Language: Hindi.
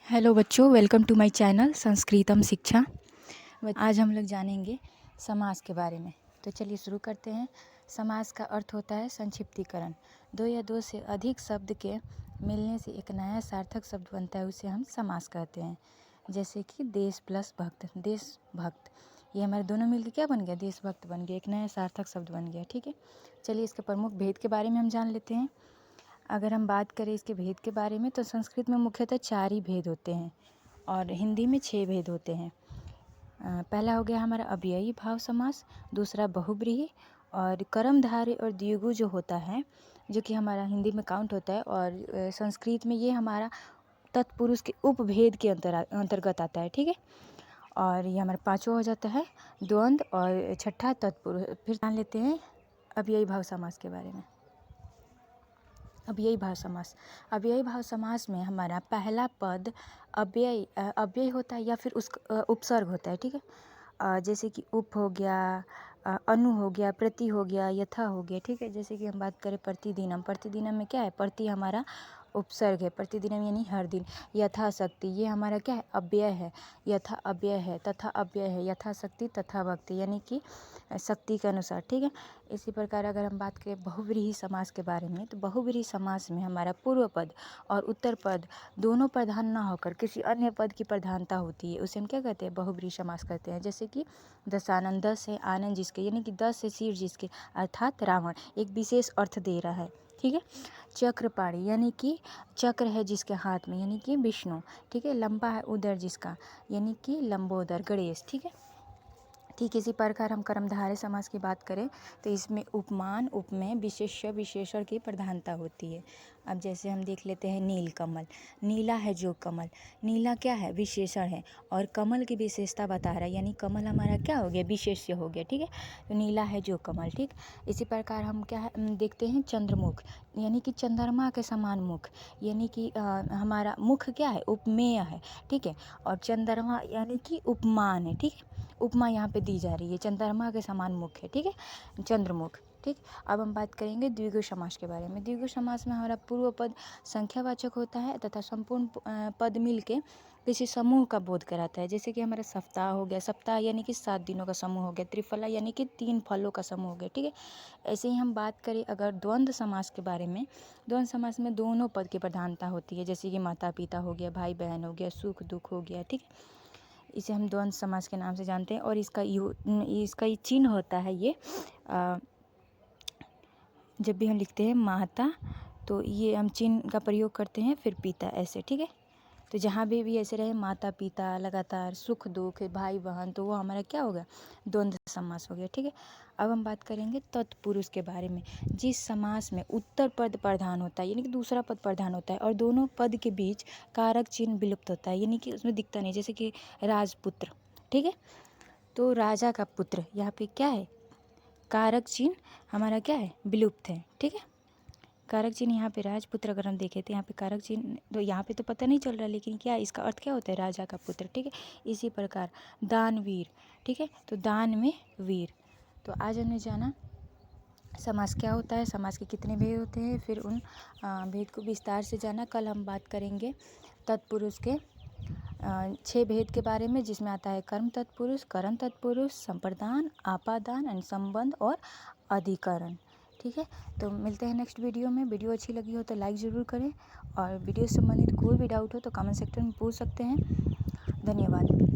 हेलो बच्चों, वेलकम टू माय चैनल संस्कृतम शिक्षा। आज हम लोग जानेंगे समास के बारे में। तो चलिए शुरू करते हैं। समास का अर्थ होता है संक्षिप्तीकरण। दो या दो से अधिक शब्द के मिलने से एक नया सार्थक शब्द बनता है, उसे हम समास कहते हैं। जैसे कि देश प्लस भक्त, देशभक्त, ये हमारे दोनों मिलकर क्या बन गया? देशभक्त बन गया, एक नया सार्थक शब्द बन गया। ठीक है, चलिए इसके प्रमुख भेद के बारे में हम जान लेते हैं। अगर हम बात करें इसके भेद के बारे में, तो संस्कृत में मुख्यतः 4 ही भेद होते हैं और हिंदी में 6 भेद होते हैं। पहला हो गया हमारा अव्ययी भाव समास, दूसरा बहुब्रीहि, और कर्मधारय और द्विगु जो होता है, जो कि हमारा हिंदी में काउंट होता है, और संस्कृत में ये हमारा तत्पुरुष के उपभेद के अंतर्गत आता है। ठीक है, और ये हमारा पाँचवा हो जाता है द्वंद्व, और छठा तत्पुरुष। फिर जान लेते हैं अव्ययी भाव समास के बारे में। अव्ययी भाव समास, अव्ययी भाव समास में हमारा पहला पद अव्यय होता है या फिर उस उपसर्ग होता है। ठीक है, जैसे कि उप हो गया, अनु हो गया, प्रति हो गया, यथा हो गया। ठीक है, जैसे कि हम बात करें प्रतिदिनम, प्रतिदिनम में क्या है? प्रति हमारा उपसर्ग है, प्रतिदिनम यानी हर दिन। यथाशक्ति, ये हमारा क्या है? अव्यय है। यथा अव्यय है, तथा अव्यय है, यथाशक्ति तथा भक्ति, यानी कि शक्ति के अनुसार। ठीक है, इसी प्रकार अगर हम बात करें बहुव्रीहि समास के बारे में, तो बहुव्रीहि समास में हमारा पूर्व पद और उत्तर पद दोनों प्रधान ना होकर किसी अन्य पद की प्रधानता होती है, उसे हम क्या कहते हैं? बहुव्रीहि समास कहते हैं। जैसे कि दशानन, 10 है, आनंद जिसके, यानी कि 10 है सिर जिसके, अर्थात रावण, एक विशेष अर्थ दे रहा है। ठीक है, चक्रपाणी, यानी कि चक्र है जिसके हाथ में, यानी कि विष्णु। ठीक है, लंबा है उदर जिसका, यानी कि लंबोदर, गणेश। ठीक है, ठीक इसी प्रकार हम कर्मधारय समास की बात करें, तो इसमें उपमान, उपमेय, विशेष्य, विशेषण की प्रधानता होती है। अब जैसे हम देख लेते हैं नील कमल, नीला है जो कमल, नीला क्या है? विशेषण है, और कमल की विशेषता बता रहा है, यानी कमल हमारा क्या हो गया? विशेष्य हो गया। ठीक है, तो नीला है जो कमल। ठीक, इसी प्रकार हम क्या है देखते हैं चंद्रमुख, यानी कि चंद्रमा के समान मुख, यानी कि हमारा मुख क्या है? उपमेय है। ठीक है, और चंद्रमा यानी कि उपमान है। ठीक है, उपमा यहाँ पे दी जा रही है, चंद्रमा के समान मुख है। ठीक है, चंद्रमुख। ठीक, अब हम बात करेंगे द्विगु समास के बारे में। द्विगु समास में हमारा पूर्व पद संख्यावाचक होता है तथा संपूर्ण पद मिल के किसी समूह का बोध कराता है। जैसे कि हमारा सप्ताह हो गया, सप्ताह यानी कि 7 दिनों का समूह हो गया। त्रिफला यानी कि 3 फलों का समूह हो गया। ठीक है, ऐसे ही हम बात करें अगर द्वंद्व समास के बारे में, द्वंद्व समास में दोनों पद की प्रधानता होती है। जैसे कि माता पिता हो गया, भाई बहन हो गया, सुख दुख हो गया। ठीक है, इसे हम द्वंद्व समास के नाम से जानते हैं, और इसका ये चिन्ह होता है, ये जब भी हम लिखते हैं माता, तो ये हम चिन्ह का प्रयोग करते हैं, फिर पिता, ऐसे। ठीक है, तो जहाँ भी ऐसे रहे माता पिता, लगातार सुख दुख, भाई बहन, तो वो हमारा क्या होगा? द्वंद्व समास हो गया। ठीक है, अब हम बात करेंगे तत्पुरुष के बारे में। जिस समास में उत्तर पद प्रधान होता है, यानी कि दूसरा पद प्रधान होता है, और दोनों पद के बीच कारक चिन्ह विलुप्त होता है, यानी कि उसमें दिखता नहीं। जैसे कि राजपुत्र। ठीक है, तो राजा का पुत्र, यहाँ पे क्या है? कारक चिन्ह हमारा क्या है? विलुप्त है। ठीक है, कारक चिन्ह यहाँ पे राजपुत्र अगर हम देखें, तो यहाँ पे कारक चिन्ह, तो यहाँ पे तो पता नहीं चल रहा, लेकिन क्या इसका अर्थ क्या होता है? राजा का पुत्र। ठीक है, इसी प्रकार दानवीर। ठीक है, तो दान में वीर। तो आज हमने जाना समास क्या होता है, समास के कितने भेद होते हैं, फिर उन भेद को विस्तार से जाना। कल हम बात करेंगे तत्पुरुष के 6 भेद के बारे में, जिसमें आता है कर्म तत्पुरुष, करण तत्पुरुष, संप्रदान, आपादान, अनुसंबंध और अधिकरण। ठीक है, तो मिलते हैं नेक्स्ट वीडियो में। वीडियो अच्छी लगी हो तो लाइक ज़रूर करें, और वीडियो से संबंधित कोई भी डाउट हो तो कमेंट सेक्शन में पूछ सकते हैं। धन्यवाद।